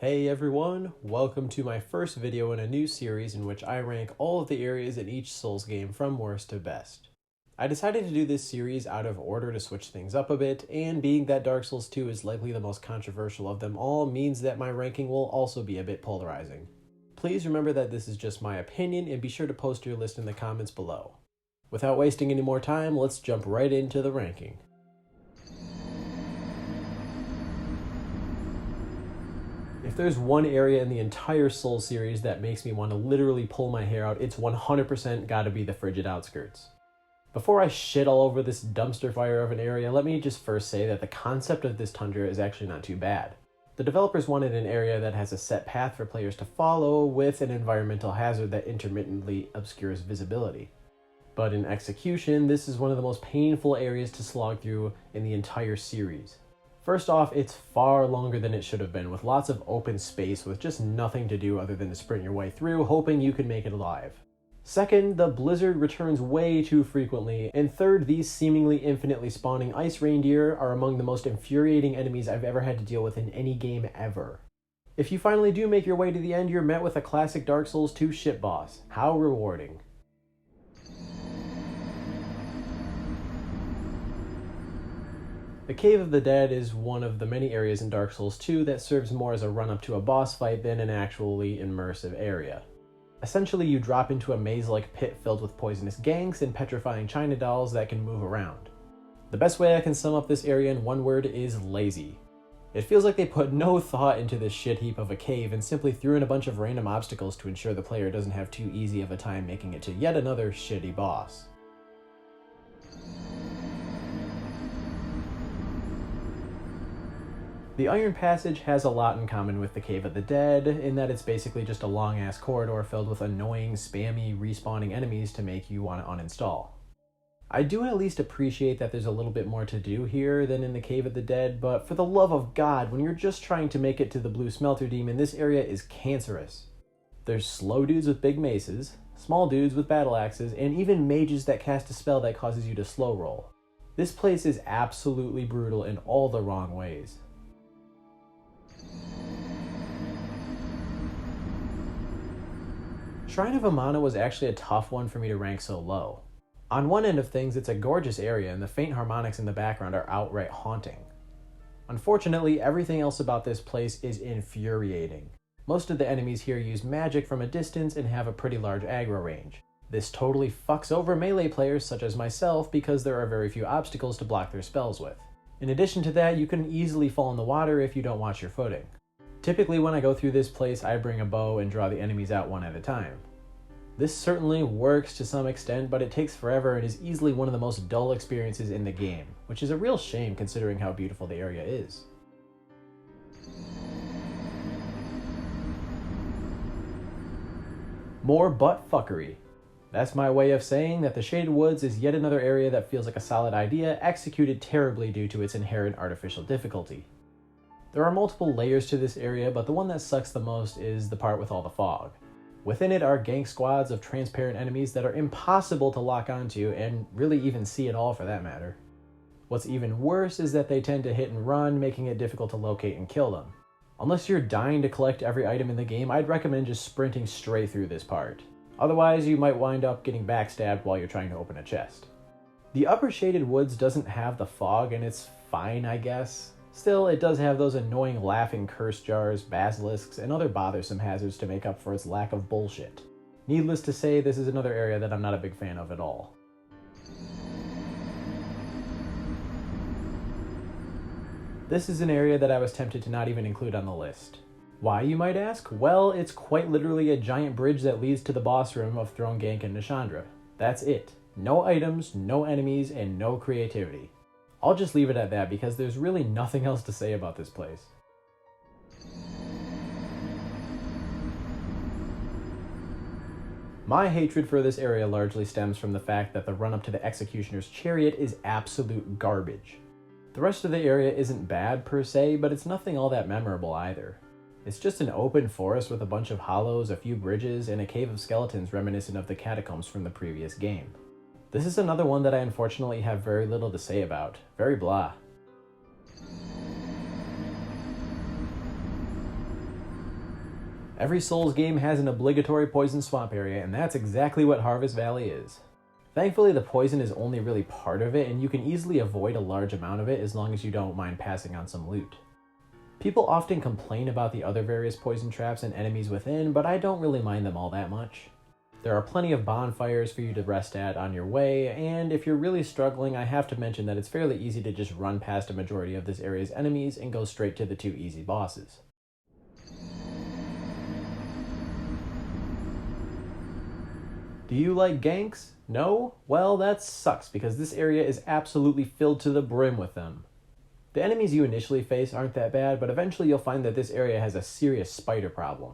Hey everyone, welcome to my first video in a new series in which I rank all of the areas in each Souls game from worst to best. I decided to do this series out of order to switch things up a bit, and being that Dark Souls 2 is likely the most controversial of them all means that my ranking will also be a bit polarizing. Please remember that this is just my opinion and be sure to post your list in the comments below. Without wasting any more time, let's jump right into the ranking. If there's one area in the entire Souls series that makes me want to literally pull my hair out, it's 100% gotta be the frigid outskirts. Before I shit all over this dumpster fire of an area, let me just first say that the concept of this tundra is actually not too bad. The developers wanted an area that has a set path for players to follow with an environmental hazard that intermittently obscures visibility. But in execution, this is one of the most painful areas to slog through in the entire series. First off, it's far longer than it should have been, with lots of open space with just nothing to do other than to sprint your way through, hoping you can make it alive. Second, the blizzard returns way too frequently, and third, these seemingly infinitely spawning ice reindeer are among the most infuriating enemies I've ever had to deal with in any game ever. If you finally do make your way to the end, you're met with a classic Dark Souls 2 shit boss. How rewarding. The Cave of the Dead is one of the many areas in Dark Souls 2 that serves more as a run-up to a boss fight than an actually immersive area. Essentially, you drop into a maze-like pit filled with poisonous ganks and petrifying China dolls that can move around. The best way I can sum up this area in one word is lazy. It feels like they put no thought into this shit heap of a cave and simply threw in a bunch of random obstacles to ensure the player doesn't have too easy of a time making it to yet another shitty boss. The Iron Passage has a lot in common with the Cave of the Dead, in that it's basically just a long-ass corridor filled with annoying, spammy, respawning enemies to make you want to uninstall. I do at least appreciate that there's a little bit more to do here than in the Cave of the Dead, but for the love of God, when you're just trying to make it to the Blue Smelter Demon, this area is cancerous. There's slow dudes with big maces, small dudes with battle axes, and even mages that cast a spell that causes you to slow roll. This place is absolutely brutal in all the wrong ways. Shrine of AMANA was actually a tough one for me to rank so low. On one end of things, it's a gorgeous area and the faint harmonics in the background are outright haunting. Unfortunately, everything else about this place is infuriating. Most of the enemies here use magic from a distance and have a pretty large aggro range. This totally fucks over melee players such as myself because there are very few obstacles to block their spells with. In addition to that, you can easily fall in the water if you don't watch your footing. Typically when I go through this place, I bring a bow and draw the enemies out one at a time. This certainly works to some extent, but it takes forever and is easily one of the most dull experiences in the game, which is a real shame considering how beautiful the area is. More butt fuckery. That's my way of saying that the Shaded Woods is yet another area that feels like a solid idea, executed terribly due to its inherent artificial difficulty. There are multiple layers to this area, but the one that sucks the most is the part with all the fog. Within it are gank squads of transparent enemies that are impossible to lock onto and really even see at all for that matter. What's even worse is that they tend to hit and run, making it difficult to locate and kill them. Unless you're dying to collect every item in the game, I'd recommend just sprinting straight through this part. Otherwise, you might wind up getting backstabbed while you're trying to open a chest. The upper Shaded Woods doesn't have the fog and it's fine, I guess. Still, it does have those annoying laughing curse jars, basilisks, and other bothersome hazards to make up for its lack of bullshit. Needless to say, this is another area that I'm not a big fan of at all. This is an area that I was tempted to not even include on the list. Why, you might ask? Well, it's quite literally a giant bridge that leads to the boss room of Throne Gank and Nishandra. That's it. No items, no enemies, and no creativity. I'll just leave it at that because there's really nothing else to say about this place. My hatred for this area largely stems from the fact that the run-up to the Executioner's Chariot is absolute garbage. The rest of the area isn't bad per se, but it's nothing all that memorable either. It's just an open forest with a bunch of hollows, a few bridges, and a cave of skeletons reminiscent of the catacombs from the previous game. This is another one that I unfortunately have very little to say about. Very blah. Every Souls game has an obligatory poison swamp area, and that's exactly what Harvest Valley is. Thankfully, the poison is only really part of it, and you can easily avoid a large amount of it as long as you don't mind passing on some loot. People often complain about the other various poison traps and enemies within, but I don't really mind them all that much. There are plenty of bonfires for you to rest at on your way, and if you're really struggling, I have to mention that it's fairly easy to just run past a majority of this area's enemies and go straight to the 2 easy bosses. Do you like ganks? No? Well, that sucks because this area is absolutely filled to the brim with them. The enemies you initially face aren't that bad, but eventually you'll find that this area has a serious spider problem.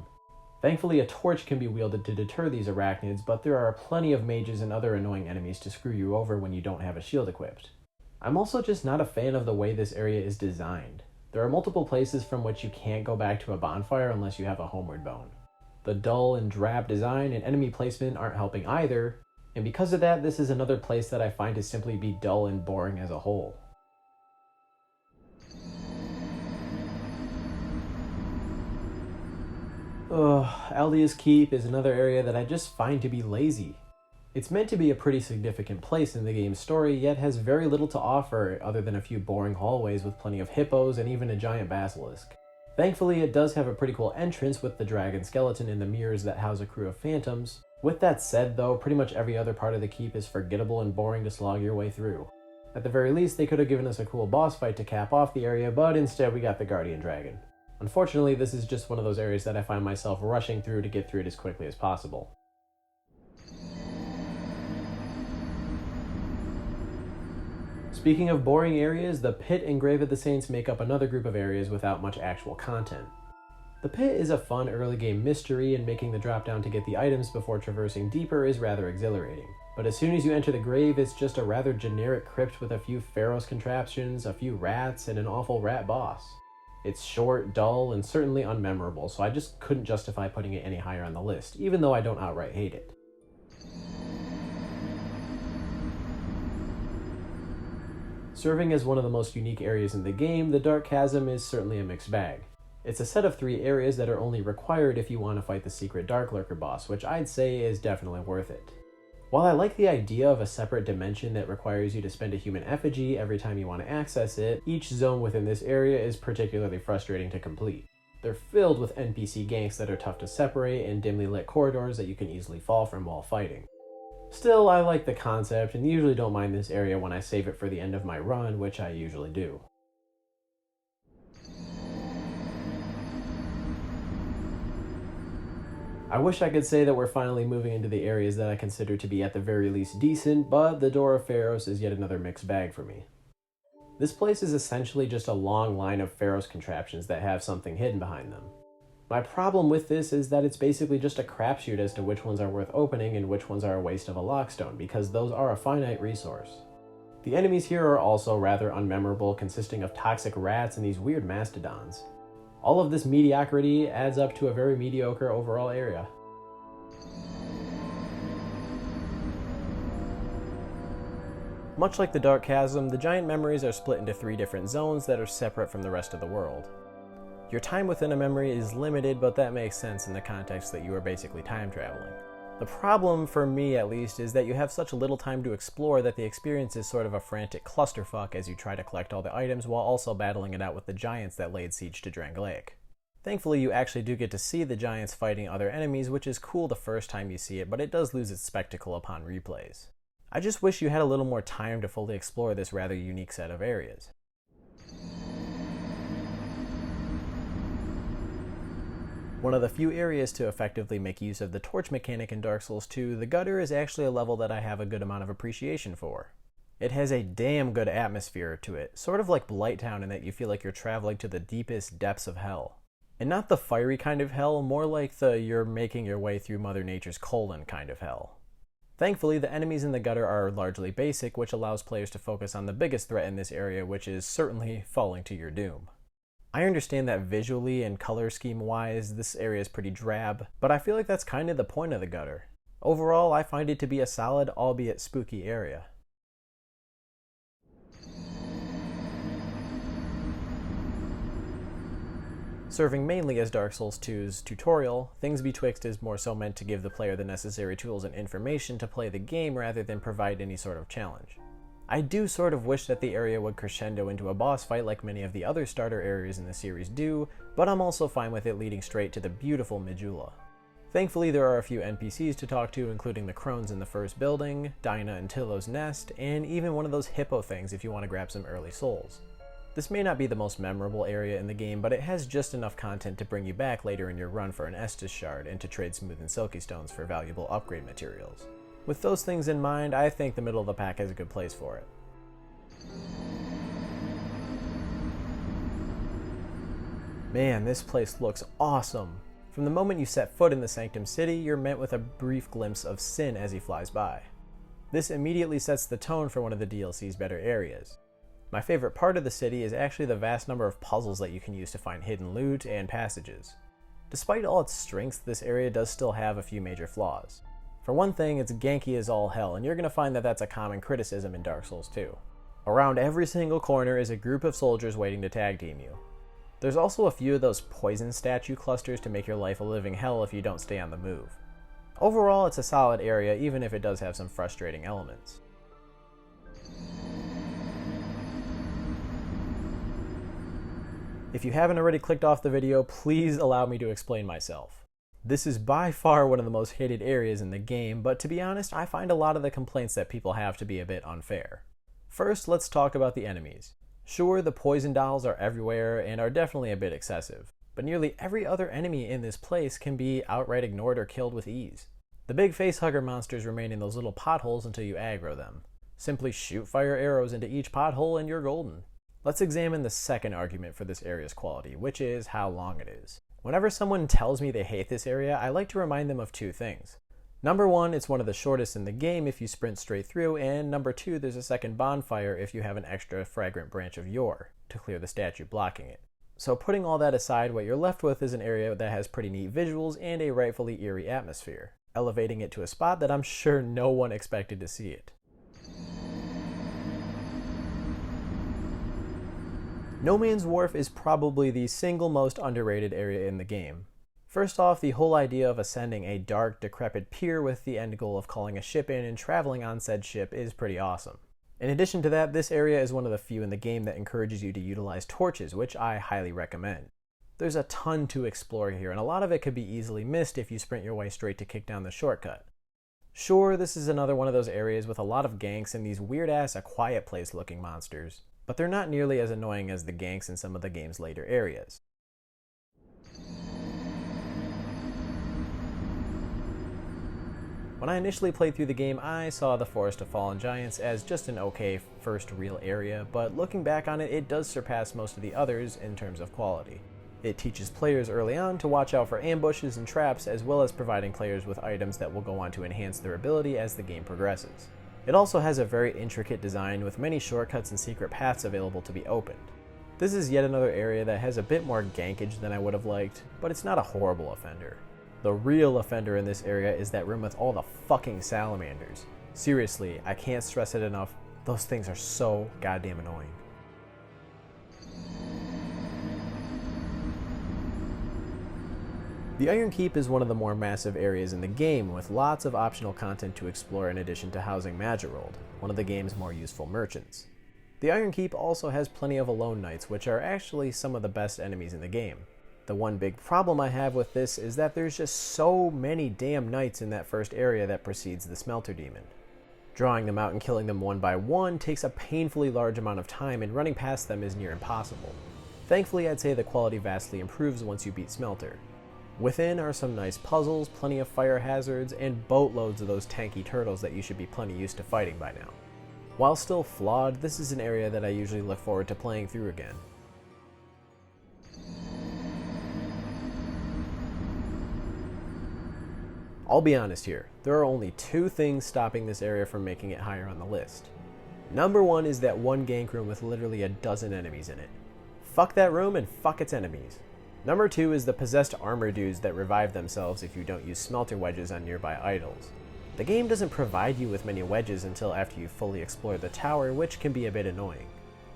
Thankfully, a torch can be wielded to deter these arachnids, but there are plenty of mages and other annoying enemies to screw you over when you don't have a shield equipped. I'm also just not a fan of the way this area is designed. There are multiple places from which you can't go back to a bonfire unless you have a homeward bone. The dull and drab design and enemy placement aren't helping either, and because of that, this is another place that I find to simply be dull and boring as a whole. ALDIA'S Keep is another area that I just find to be lazy. It's meant to be a pretty significant place in the game's story, yet has very little to offer other than a few boring hallways with plenty of hippos and even a giant basilisk. Thankfully, it does have a pretty cool entrance with the dragon skeleton and the mirrors that house a crew of phantoms. With that said though, pretty much every other part of the keep is forgettable and boring to slog your way through. At the very least, they could have given us a cool boss fight to cap off the area, but instead we got the guardian dragon. Unfortunately, this is just one of those areas that I find myself rushing through to get through it as quickly as possible. Speaking of boring areas, the Pit and Grave of the Saints make up another group of areas without much actual content. The Pit is a fun early game mystery, and making the drop down to get the items before traversing deeper is rather exhilarating. But as soon as you enter the grave, it's just a rather generic crypt with a few PHARROS contraptions, a few rats, and an awful rat boss. It's short, dull, and certainly unmemorable, so I just couldn't justify putting it any higher on the list, even though I don't outright hate it. Serving as one of the most unique areas in the game, the Dark Chasm is certainly a mixed bag. It's a set of 3 areas that are only required if you want to fight the secret Dark Lurker boss, which I'd say is definitely worth it. While I like the idea of a separate dimension that requires you to spend a human effigy every time you want to access it, each zone within this area is particularly frustrating to complete. They're filled with NPC ganks that are tough to separate and dimly lit corridors that you can easily fall from while fighting. Still, I like the concept and usually don't mind this area when I save it for the end of my run, which I usually do. I wish I could say that we're finally moving into the areas that I consider to be at the very least decent, but the Door of Pharros is yet another mixed bag for me. This place is essentially just a long line of Pharros contraptions that have something hidden behind them. My problem with this is that it's basically just a crapshoot as to which ones are worth opening and which ones are a waste of a lockstone, because those are a finite resource. The enemies here are also rather unmemorable, consisting of toxic rats and these weird mastodons. All of this mediocrity adds up to a very mediocre overall area. Much like the Dark Chasm, the giant memories are split into 3 different zones that are separate from the rest of the world. Your time within a memory is limited, but that makes sense in the context that you are basically time traveling. The problem, for me at least, is that you have such little time to explore that the experience is sort of a frantic clusterfuck as you try to collect all the items while also battling it out with the giants that laid siege to DRANGLEIC. Thankfully, you actually do get to see the giants fighting other enemies, which is cool the first time you see it, but it does lose its spectacle upon replays. I just wish you had a little more time to fully explore this rather unique set of areas. One of the few areas to effectively make use of the torch mechanic in Dark Souls 2, the Gutter is actually a level that I have a good amount of appreciation for. It has a damn good atmosphere to it, sort of like Blighttown in that you feel like you're traveling to the deepest depths of hell. And not the fiery kind of hell, more like the you're making your way through Mother Nature's colon kind of hell. Thankfully, the enemies in the Gutter are largely basic, which allows players to focus on the biggest threat in this area, which is certainly falling to your doom. I understand that visually and color scheme wise, this area is pretty drab, but I feel like that's kind of the point of the Gutter. Overall, I find it to be a solid, albeit spooky area. Serving mainly as Dark Souls 2's tutorial, Things Betwixt is more so meant to give the player the necessary tools and information to play the game rather than provide any sort of challenge. I do sort of wish that the area would crescendo into a boss fight like many of the other starter areas in the series do, but I'm also fine with it leading straight to the beautiful Majula. Thankfully, there are a few NPCs to talk to, including the crones in the first building, Dinah and Tillo's nest, and even one of those hippo things if you want to grab some early souls. This may not be the most memorable area in the game, but it has just enough content to bring you back later in your run for an Estus shard and to trade smooth and silky stones for valuable upgrade materials. With those things in mind, I think the middle of the pack is a good place for it. Man, this place looks awesome! From the moment you set foot in the Sanctum City, you're met with a brief glimpse of Sin as he flies by. This immediately sets the tone for one of the DLC's better areas. My favorite part of the city is actually the vast number of puzzles that you can use to find hidden loot and passages. Despite all its strengths, this area does still have a few major flaws. For one thing, it's ganky as all hell, and you're going to find that that's a common criticism in Dark Souls 2. Around every single corner is a group of soldiers waiting to tag team you. There's also a few of those poison statue clusters to make your life a living hell if you don't stay on the move. Overall, it's a solid area, even if it does have some frustrating elements. If you haven't already clicked off the video, please allow me to explain myself. This is by far one of the most hated areas in the game, but to be honest, I find a lot of the complaints that people have to be a bit unfair. First, let's talk about the enemies. Sure, the poison dolls are everywhere and are definitely a bit excessive, but nearly every other enemy in this place can be outright ignored or killed with ease. The big facehugger monsters remain in those little potholes until you aggro them. Simply shoot fire arrows into each pothole and you're golden. Let's examine the second argument for this area's quality, which is how long it is. Whenever someone tells me they hate this area, I like to remind them of two things. Number one, it's one of the shortest in the game if you sprint straight through, and number two, there's a second bonfire if you have an extra fragrant branch of yore to clear the statue blocking it. So putting all that aside, what you're left with is an area that has pretty neat visuals and a rightfully eerie atmosphere, elevating it to a spot that I'm sure no one expected to see it. No Man's Wharf is probably the single most underrated area in the game. First off, the whole idea of ascending a dark, decrepit pier with the end goal of calling a ship in and traveling on said ship is pretty awesome. In addition to that, this area is one of the few in the game that encourages you to utilize torches, which I highly recommend. There's a ton to explore here, and a lot of it could be easily missed if you sprint your way straight to kick down the shortcut. Sure, this is another one of those areas with a lot of ganks and these weird-ass A Quiet Place looking monsters, but they're not nearly as annoying as the ganks in some of the game's later areas. When I initially played through the game, I saw the Forest of Fallen Giants as just an okay first real area, but looking back on it, it does surpass most of the others in terms of quality. It teaches players early on to watch out for ambushes and traps, as well as providing players with items that will go on to enhance their ability as the game progresses. It also has a very intricate design with many shortcuts and secret paths available to be opened. This is yet another area that has a bit more gankage than I would have liked, but it's not a horrible offender. The real offender in this area is that room with all the fucking salamanders. Seriously, I can't stress it enough, those things are so goddamn annoying. The Iron Keep is one of the more massive areas in the game, with lots of optional content to explore in addition to housing Majulad, one of the game's more useful merchants. The Iron Keep also has plenty of Alone Knights, which are actually some of the best enemies in the game. The one big problem I have with this is that there's just so many damn knights in that first area that precedes the Smelter Demon. Drawing them out and killing them one by one takes a painfully large amount of time, and running past them is near impossible. Thankfully, I'd say the quality vastly improves once you beat Smelter. Within are some nice puzzles, plenty of fire hazards, and boatloads of those tanky turtles that you should be plenty used to fighting by now. While still flawed, this is an area that I usually look forward to playing through again. I'll be honest here, there are only two things stopping this area from making it higher on the list. Number one is that one gank room with literally a dozen enemies in it. Fuck that room and fuck its enemies. Number two is the possessed armor dudes that revive themselves if you don't use smelter wedges on nearby idols. The game doesn't provide you with many wedges until after you fully explore the tower, which can be a bit annoying.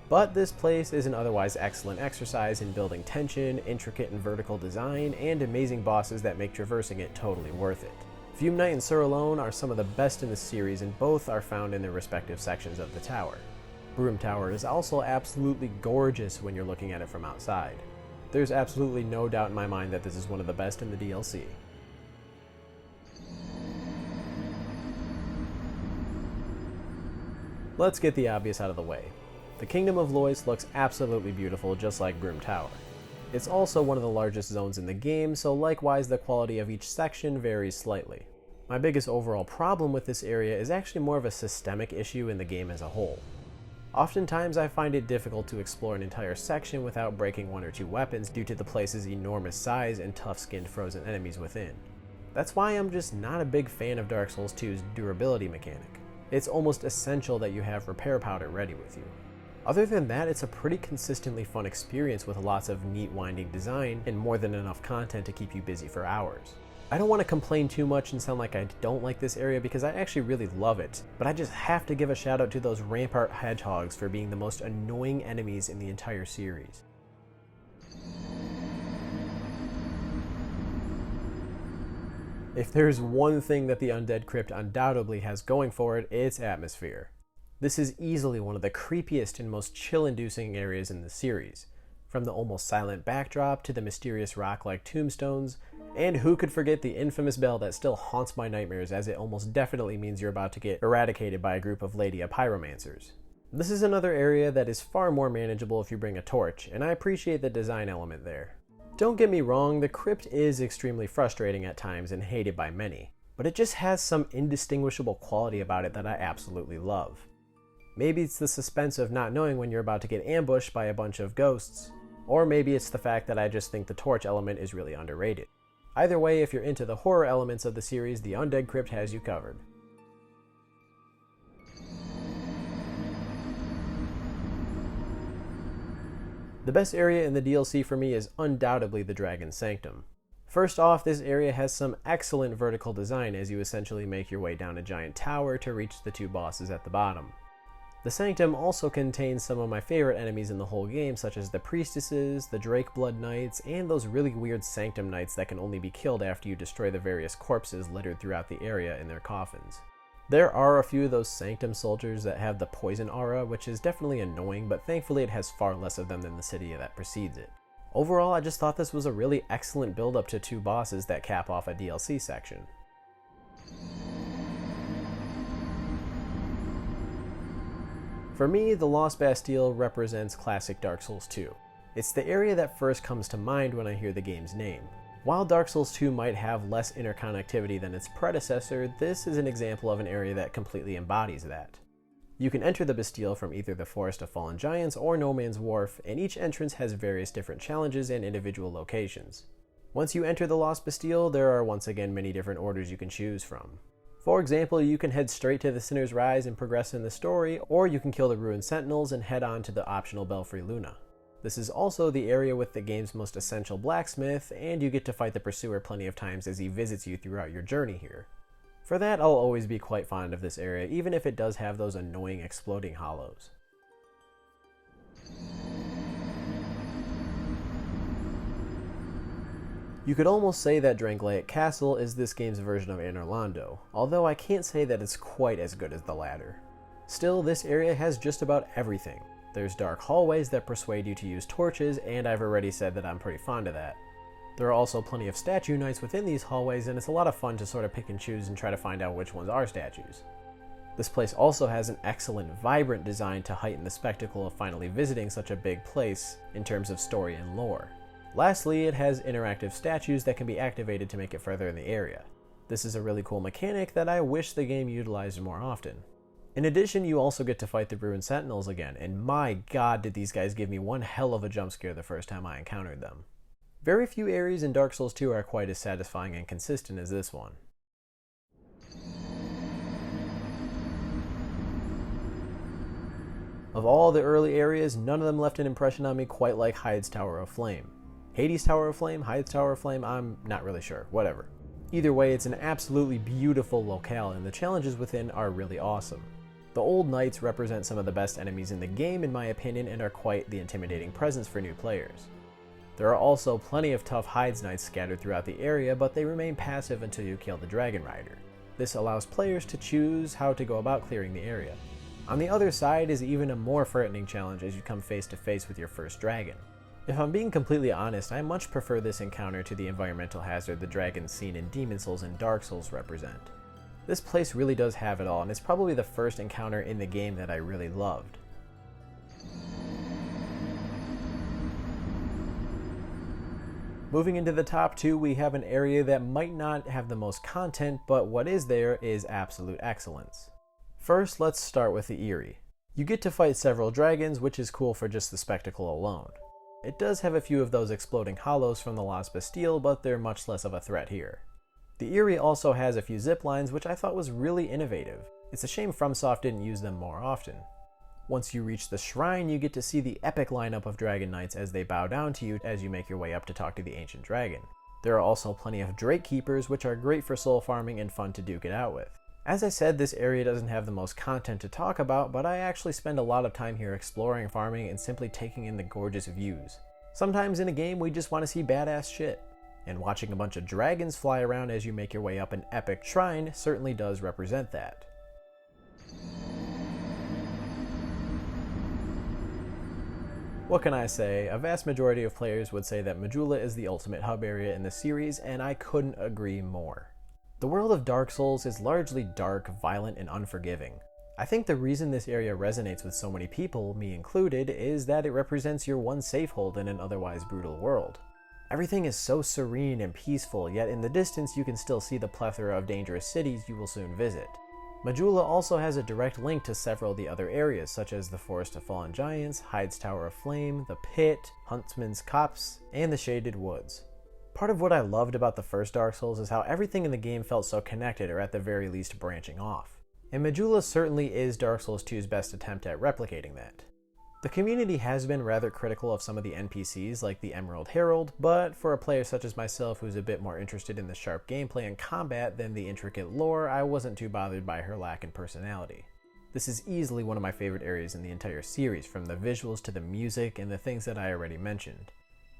But this place is an otherwise excellent exercise in building tension, intricate and vertical design, and amazing bosses that make traversing it totally worth it. Fume Knight and Sur alone are some of the best in the series, and both are found in their respective sections of the tower. Brume Tower is also absolutely gorgeous when you're looking at it from outside. There's absolutely no doubt in my mind that this is one of the best in the DLC. Let's get the obvious out of the way. The Kingdom of LOYCE looks absolutely beautiful, just like Brume Tower. It's also one of the largest zones in the game, so likewise the quality of each section varies slightly. My biggest overall problem with this area is actually more of a systemic issue in the game as a whole. Oftentimes I find it difficult to explore an entire section without breaking one or two weapons due to the place's enormous size and tough-skinned frozen enemies within. That's why I'm just not a big fan of Dark Souls 2's durability mechanic. It's almost essential that you have repair powder ready with you. Other than that, it's a pretty consistently fun experience with lots of neat winding design and more than enough content to keep you busy for hours. I don't want to complain too much and sound like I don't like this area because I actually really love it, but I just have to give a shout out to those rampart hedgehogs for being the most annoying enemies in the entire series. If there's one thing that the Undead Crypt undoubtedly has going for it, it's atmosphere. This is easily one of the creepiest and most chill-inducing areas in the series, from the almost silent backdrop to the mysterious rock-like tombstones, and who could forget the infamous bell that still haunts my nightmares, as it almost definitely means you're about to get eradicated by a group of Lady Pyromancers. This is another area that is far more manageable if you bring a torch, and I appreciate the design element there. Don't get me wrong, the crypt is extremely frustrating at times and hated by many, but it just has some indistinguishable quality about it that I absolutely love. Maybe it's the suspense of not knowing when you're about to get ambushed by a bunch of ghosts, or maybe it's the fact that I just think the torch element is really underrated. Either way, if you're into the horror elements of the series, the Undead Crypt has you covered. The best area in the DLC for me is undoubtedly the Dragon's Sanctum. First off, this area has some excellent vertical design as you essentially make your way down a giant tower to reach the two bosses at the bottom. The Sanctum also contains some of my favorite enemies in the whole game, such as the Priestesses, the Drake Blood Knights, and those really weird Sanctum Knights that can only be killed after you destroy the various corpses littered throughout the area in their coffins. There are a few of those Sanctum soldiers that have the poison aura, which is definitely annoying, but thankfully it has far less of them than the city that precedes it. Overall, I just thought this was a really excellent build-up to two bosses that cap off a DLC section. For me, the Lost Bastille represents classic Dark Souls 2. It's the area that first comes to mind when I hear the game's name. While Dark Souls 2 might have less interconnectivity than its predecessor, this is an example of an area that completely embodies that. You can enter the Bastille from either the Forest of Fallen Giants or No Man's Wharf, and each entrance has various different challenges and individual locations. Once you enter the Lost Bastille, there are once again many different orders you can choose from. For example, you can head straight to the Sinner's Rise and progress in the story, or you can kill the Ruined Sentinels and head on to the optional Belfry Luna. This is also the area with the game's most essential blacksmith, and you get to fight the Pursuer plenty of times as he visits you throughout your journey here. For that, I'll always be quite fond of this area, even if it does have those annoying exploding hollows. You could almost say that DRANGLEIC Castle is this game's version of Anor Londo, although I can't say that it's quite as good as the latter. Still, this area has just about everything. There's dark hallways that persuade you to use torches, and I've already said that I'm pretty fond of that. There are also plenty of statue knights within these hallways, and it's a lot of fun to sort of pick and choose and try to find out which ones are statues. This place also has an excellent, vibrant design to heighten the spectacle of finally visiting such a big place in terms of story and lore. Lastly, it has interactive statues that can be activated to make it further in the area. This is a really cool mechanic that I wish the game utilized more often. In addition, you also get to fight the Ruined Sentinels again, and my god did these guys give me one hell of a jump scare the first time I encountered them. Very few areas in Dark Souls 2 are quite as satisfying and consistent as this one. Of all the early areas, none of them left an impression on me quite like HEIDE'S Tower of Flame. Hades' Tower of Flame, HEIDE'S Tower of Flame, I'm not really sure, whatever. Either way, it's an absolutely beautiful locale and the challenges within are really awesome. The old knights represent some of the best enemies in the game in my opinion and are quite the intimidating presence for new players. There are also plenty of tough HEIDE'S knights scattered throughout the area, but they remain passive until you kill the dragon rider. This allows players to choose how to go about clearing the area. On the other side is even a more frightening challenge as you come face to face with your first dragon. If I'm being completely honest, I much prefer this encounter to the environmental hazard the dragons seen in Demon Souls and Dark Souls represent. This place really does have it all, and it's probably the first encounter in the game that I really loved. Moving into the top 2, we have an area that might not have the most content, but what is there is absolute excellence. First, let's start with the AERIE. You get to fight several dragons, which is cool for just the spectacle alone. It does have a few of those exploding hollows from the Lost Bastille, but they're much less of a threat here. The AERIE also has a few zip lines, which I thought was really innovative. It's a shame FromSoft didn't use them more often. Once you reach the shrine, you get to see the epic lineup of dragon knights as they bow down to you as you make your way up to talk to the ancient dragon. There are also plenty of Drake Keepers, which are great for soul farming and fun to duke it out with. As I said, this area doesn't have the most content to talk about, but I actually spend a lot of time here exploring, farming, and simply taking in the gorgeous views. Sometimes in a game we just want to see badass shit, and watching a bunch of dragons fly around as you make your way up an epic shrine certainly does represent that. What can I say? A vast majority of players would say that Majula is the ultimate hub area in the series, and I couldn't agree more. The world of Dark Souls is largely dark, violent, and unforgiving. I think the reason this area resonates with so many people, me included, is that it represents your one safehold in an otherwise brutal world. Everything is so serene and peaceful, yet in the distance you can still see the plethora of dangerous cities you will soon visit. Majula also has a direct link to several of the other areas, such as the Forest of Fallen Giants, HEIDE'S Tower of Flame, the Pit, HUNTSMAN'S COPSE, and the Shaded Woods. Part of what I loved about the first Dark Souls is how everything in the game felt so connected, or at the very least branching off. And Majula certainly is Dark Souls 2's best attempt at replicating that. The community has been rather critical of some of the NPCs like the Emerald Herald, but for a player such as myself who's a bit more interested in the sharp gameplay and combat than the intricate lore, I wasn't too bothered by her lack in personality. This is easily one of my favorite areas in the entire series, from the visuals to the music and the things that I already mentioned.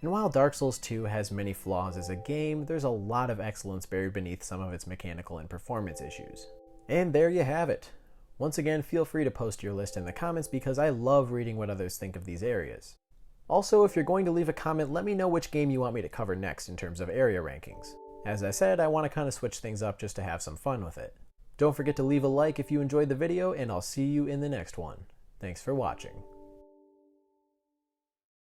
And while Dark Souls 2 has many flaws as a game, there's a lot of excellence buried beneath some of its mechanical and performance issues. And there you have it. Once again, feel free to post your list in the comments because I love reading what others think of these areas. Also, if you're going to leave a comment, let me know which game you want me to cover next in terms of area rankings. As I said, I want to kind of switch things up just to have some fun with it. Don't forget to leave a like if you enjoyed the video, and I'll see you in the next one. Thanks for watching.